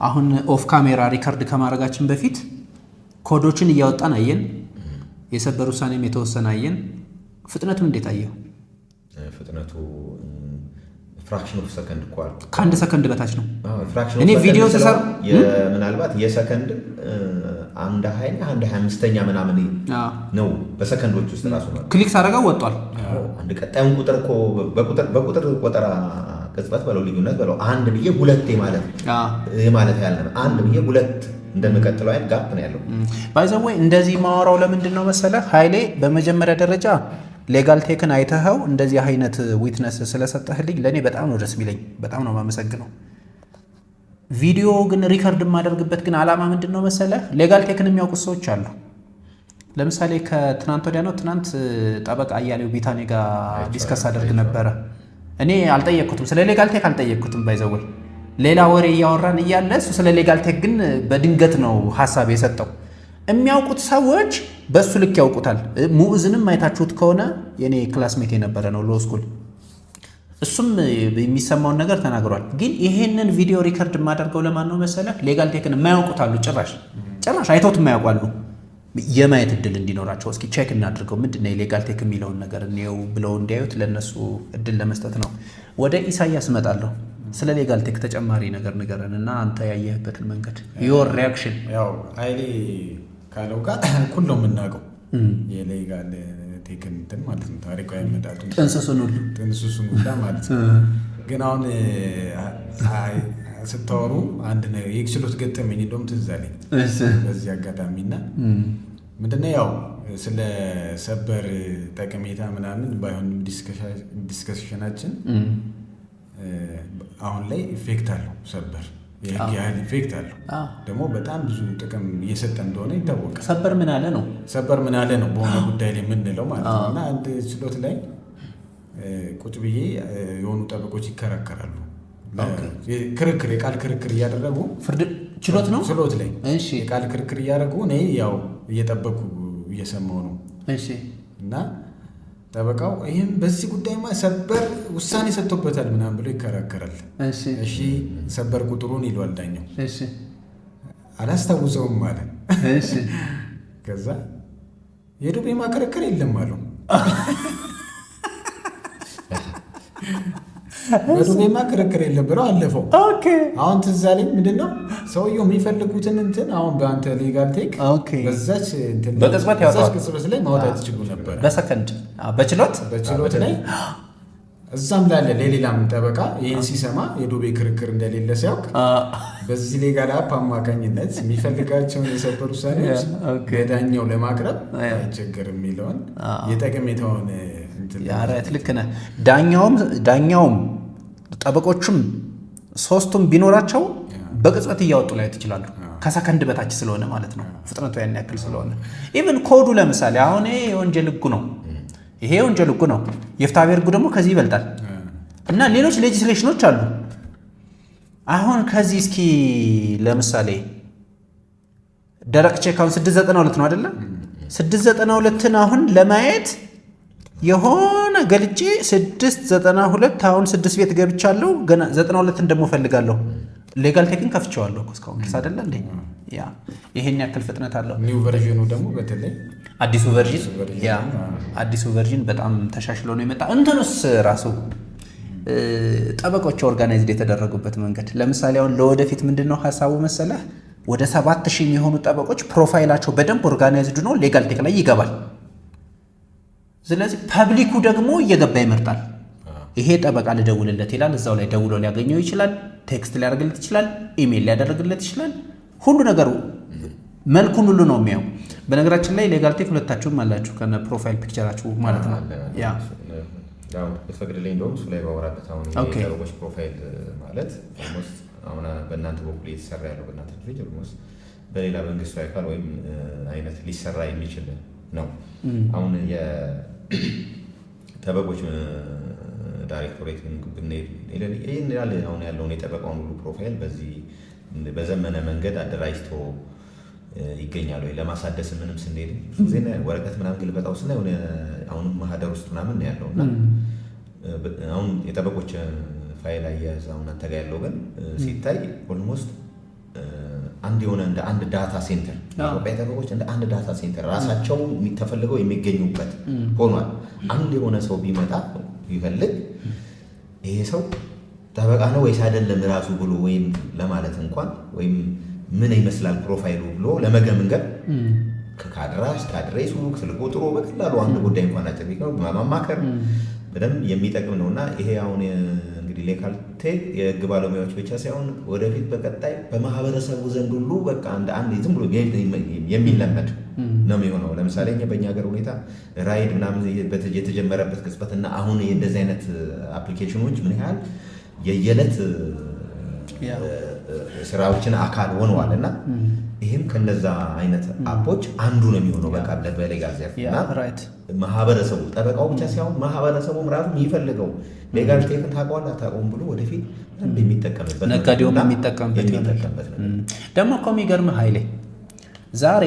አሁን ኦፍ ካሜራ ሪከርድ ከማድረጋችን በፊት ኮዶችን እያወጣን አየን። የሰበር ውሳኔም የተወሰነ አየን። ፍጥነቱን እንዴት አየው? ፍጥነቱ ፍራክሽን ኦፍ ሰከንድ እኮ አለ። ከአንድ ሰከንድ በታች ነው። እኔ ቪዲዮ ተሰራ ምናልባት የሰከንድ አንድ 25ኛ ምናምን ነው በሰከንዶች ውስጥ ራሱ ነው። ክሊክ ሳደርገው ወጥቷል። አንድ ቀጣዩን ቁጥር እኮ በቁጥር ቆጠራ ቅጽበት በለው ልዩነት በለው አንድ ብዬ ሁለቴ ማለት ያለ አንድ ብዬ ሁለት እንደምቀጥለው አይነት ጋፕ ነው ያለው። ባይዘው ወይ እንደዚህ ማወራው ለምንድን ነው መሰለህ ኃይሌ፣ በመጀመሪያ ደረጃ ሌጋል ቴክን አይተኸው እንደዚህ አይነት ዊትነስ ስለሰጠህልኝ ለእኔ በጣም ነው ደስ የሚለኝ፣ በጣም ነው የማመሰግነው። ቪዲዮ ግን ሪከርድ የማደርግበት ግን ዓላማ ምንድን ነው መሰለህ? ሌጋል ቴክን የሚያውቁት ሰዎች አሉ። ለምሳሌ ከትናንት ወዲያ ነው ትናንት ጠበቃ አያሌው ቢታኔ ጋር ዲስከስ አደርግ ነበረ። እኔ አልጠየቅኩትም፣ ስለ ሌጋል ቴክ አልጠየቅኩትም። ባይዘው ወይ ሌላ ወሬ እያወራን እያለ እሱ ስለ ሌጋል ቴክ ግን በድንገት ነው ሀሳብ የሰጠው። የሚያውቁት ሰዎች በሱ ልክ ያውቁታል። ሙዕዝንም አይታችሁት ከሆነ የኔ ክላስሜት የነበረ ነው ሎ ስኩል፣ እሱም የሚሰማውን ነገር ተናግሯል። ግን ይሄንን ቪዲዮ ሪከርድ የማደርገው ለማን ነው መሰለህ? ሌጋል ቴክን የማያውቁት አሉ፣ ጭራሽ አይተውት የማያውቋሉ። የማየት እድል እንዲኖራቸው እስኪ ቼክ እናድርገው ምንድን ነው የሌጋል ቴክ የሚለውን ነገር እኔው ብለው እንዲያዩት ለነሱ እድል ለመስጠት ነው። ወደ ኢሳያስ እመጣለሁ። ስለ ሌጋል ቴክ ተጨማሪ ነገር ንገረን እና አንተ ያየህበትን መንገድ ዮር ሪያክሽን። ያው ኃይሌ ካለው ጋር እኩል ነው የምናውቀው የሌጋል ቴክን እንትን ማለት ነው። ታሪካዊ መጣጡ ጥንስሱን ሁላ ማለት ነው። ግን አሁን ስታወሩ አንድ ነው የችሎት ገጠመኝ እንደውም ትዝ አለኝ በዚህ አጋጣሚና ምንድነው ያው ስለ ሰበር ጠቀሜታ ምናምን ባይሆን ዲስከሽናችን አሁን ላይ ኢፌክት አለው ሰበር የህግ ያህል ኢፌክት አለው። ደግሞ በጣም ብዙ ጥቅም እየሰጠ እንደሆነ ይታወቃል። ሰበር ምን አለ ነው በሆነ ጉዳይ ላይ የምንለው ማለት ነው። እና አንድ ችሎት ላይ ቁጭ ብዬ የሆኑ ጠበቆች ይከራከራሉ። ክርክር የቃል ክርክር እያደረጉ ፍርድ ችሎት ላይ የቃል ክርክር እያደረጉ እኔ ያው እየጠበቁ እየሰማሁ ነው። እና ጠበቃው ይህም በዚህ ጉዳይማ ሰበር ውሳኔ ሰጥቶበታል ምናምን ብሎ ይከራከራል። እሺ ሰበር ቁጥሩን ይሏል ዳኛው። አላስታውሰውም ማለት ከዛ የዱቤ ማከረከር የለም አሉ። በዱቤማ ክርክር የለም ብለው አለፈው። አሁን ትዝ አለኝ ምንድነው ሰውየው የሚፈልጉትን እንትን አሁን በአንተ ሌጋል ቴክ በዛች እንትን በቅጽበት ላይ ማውጣት ይችሉ ነበር በሰከንድ በችሎት ላይ እዛም ላለ ለሌላም ጠበቃ ይህን ሲሰማ የዱቤ ክርክር እንደሌለ ሲያውቅ በዚህ ሌጋል አፕ አማካኝነት የሚፈልጋቸውን የሰበር ውሳኔዎች በዳኛው ለማቅረብ አይቸገርም የሚለውን የጠቀሜታውን ያረት ልክ ነህ። ዳኛውም ጠበቆቹም ሶስቱም ቢኖራቸው በቅጽበት እያወጡ ላይ ይችላሉ። ከሰከንድ በታች ስለሆነ ማለት ነው ፍጥነቱ ያን ያክል ስለሆነ። ኢቭን ኮዱ ለምሳሌ አሁን ይሄ የወንጀል ህጉ ነው። የፍትሐብሔር ህጉ ደግሞ ከዚህ ይበልጣል እና ሌሎች ሌጂስሌሽኖች አሉ። አሁን ከዚህ እስኪ ለምሳሌ ደረቅ ቼክ አሁን 692 ነው አይደለ? 692ን አሁን ለማየት የሆነ ገልጬ 692 አሁን 6 ቤት ገብቻለሁ። ገና 92 ደግሞ ፈልጋለሁ። ሌጋል ቴክን ከፍቼዋለሁ እስካሁን ድረስ አይደለ እንዴ? ያ ይሄን ያክል ፍጥነት አለው። ኒው ቨርዥኑ ደግሞ በተለይ አዲሱ ቨርዥን በጣም ተሻሽሎ ነው የመጣ። እንትንስ ራሱ ጠበቆች ኦርጋናይዝድ የተደረጉበት መንገድ ለምሳሌ አሁን ለወደፊት ምንድነው ሐሳቡ መሰለህ? ወደ 7000 የሚሆኑ ጠበቆች ፕሮፋይላቸው በደንብ ኦርጋናይዝድ ነው ሌጋል ቴክ ላይ ይገባል። ስለዚህ ፐብሊኩ ደግሞ እየገባ ይመርጣል። ይሄ ጠበቃ ልደውልለት ይላል። እዛው ላይ ደውሎ ሊያገኘው ይችላል። ቴክስት ሊያደርግለት ይችላል። ኢሜል ሊያደርግለት ይችላል። ሁሉ ነገሩ መልኩን ሁሉ ነው የሚያው። በነገራችን ላይ ሌጋል ቴክ ሁለታችሁም አላችሁ ከነ ፕሮፋይል ፒክቸራችሁ ማለት ነው። ያው በተፈቅድልኝ እንደውም እሱ ላይ ባወራበት አሁን የጠበቆች ፕሮፋይል ማለት ኦልሞስት አሁን በእናንተ በኩል የተሰራ ያለው በእናንተ ልጅ ኦልሞስት በሌላ መንግስቱ አካል ወይም አይነት ሊሰራ የሚችል ነው። አሁን የጠበቆች ዳይሬክቶሬት ብንሄድ አሁን ያለውን የጠበቃውን ሁሉ ፕሮፋይል በዚህ በዘመነ መንገድ አደራጅቶ ይገኛል ወይ ለማሳደስ ምንም ስንሄድ ዜና ወረቀት ምናምን ግልበጣው ስና የሆነ አሁንም ማህደር ውስጥ ምናምን ነው ያለውና አሁን የጠበቆች ፋይል አያያዝ አሁን አንተ ጋር ያለው ግን ሲታይ ኦልሞስት የሆነ እንደ አንድ ዳታ ሴንተር ኢትዮጵያ ጠበቆች እንደ አንድ ዳታ ሴንተር ራሳቸው ተፈልገው የሚገኙበት ሆኗል። አንድ የሆነ ሰው ቢመጣ ቢፈልግ ይሄ ሰው ጠበቃ ነው ወይስ አይደለም ራሱ ብሎ ወይም ለማለት እንኳን ወይም ምን ይመስላል ፕሮፋይሉ ብሎ ለመገምገም ከካድራስ ከአድሬሱ ስልክ ቁጥሩ በቀላሉ አንድ ጉዳይ እንኳን አጭር ነው ማማከር በደንብ የሚጠቅም ነውና ይሄ አሁን እንግዲህ ሌጋል ቴክ የህግ ባለሙያዎች ብቻ ሳይሆን ወደፊት በቀጣይ በማህበረሰቡ ዘንድ ሁሉ በቃ እንደ አንድ ዝም ብሎ የሚለመድ ነው የሚሆነው። ለምሳሌ በእኛ ሀገር ሁኔታ ራይድ ምናምን የተጀመረበት ቅጽበትና አሁን እንደዚህ አይነት አፕሊኬሽኖች ምን ያህል የየዕለት ስራዎችን አካል ሆነዋል እና ይህም ከነዛ አይነት አፖች አንዱ ነው የሚሆነው። በቃ በሌጋል ዘርፍ እና ማህበረሰቡ ጠበቃው ብቻ ሳይሆን ማህበረሰቡም ራሱ የሚፈልገው ሌጋል ቴክን ታውቀዋለህ አታውቀውም ብሎ ወደፊት የሚጠቀምበት ነጋዴውም የሚጠቀምበት ደግሞ እኮ የሚገርምህ ኃይሌ ዛሬ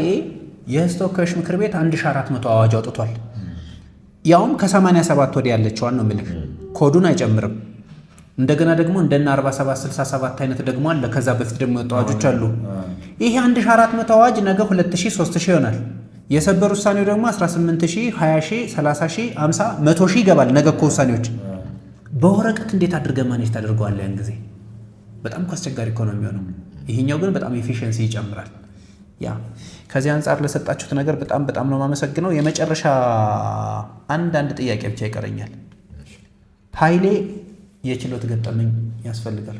የህዝብ ተወካዮች ምክር ቤት 1400 አዋጅ አውጥቷል። ያውም ከ87 ወዲህ ያለችዋን ነው የምልህ። ኮዱን አይጨምርም። እንደገና ደግሞ እንደና 4767 አይነት ደግሞ አለ። ከዛ በፊት ደግሞ የወጡ አዋጆች አሉ። ይሄ 1400 አዋጅ ነገ 2000 3000 ይሆናል። የሰበር ውሳኔው ደግሞ 18000 20000 30000 50 100000 ይገባል። ነገ እኮ ውሳኔዎች በወረቀት እንዴት አድርገህ ማኔጅ ታደርገዋለህ? ያን ጊዜ በጣም አስቸጋሪ እኮ ነው የሚሆነው። ይሄኛው ግን በጣም ኤፊሺየንሲ ይጨምራል። ያ ከዚህ አንጻር ለሰጣችሁት ነገር በጣም ነው የማመሰግነው። የመጨረሻ አንድ ጥያቄ ብቻ ይቀረኛል። ኃይሌ የችሎት ገጠመኝ ያስፈልጋል።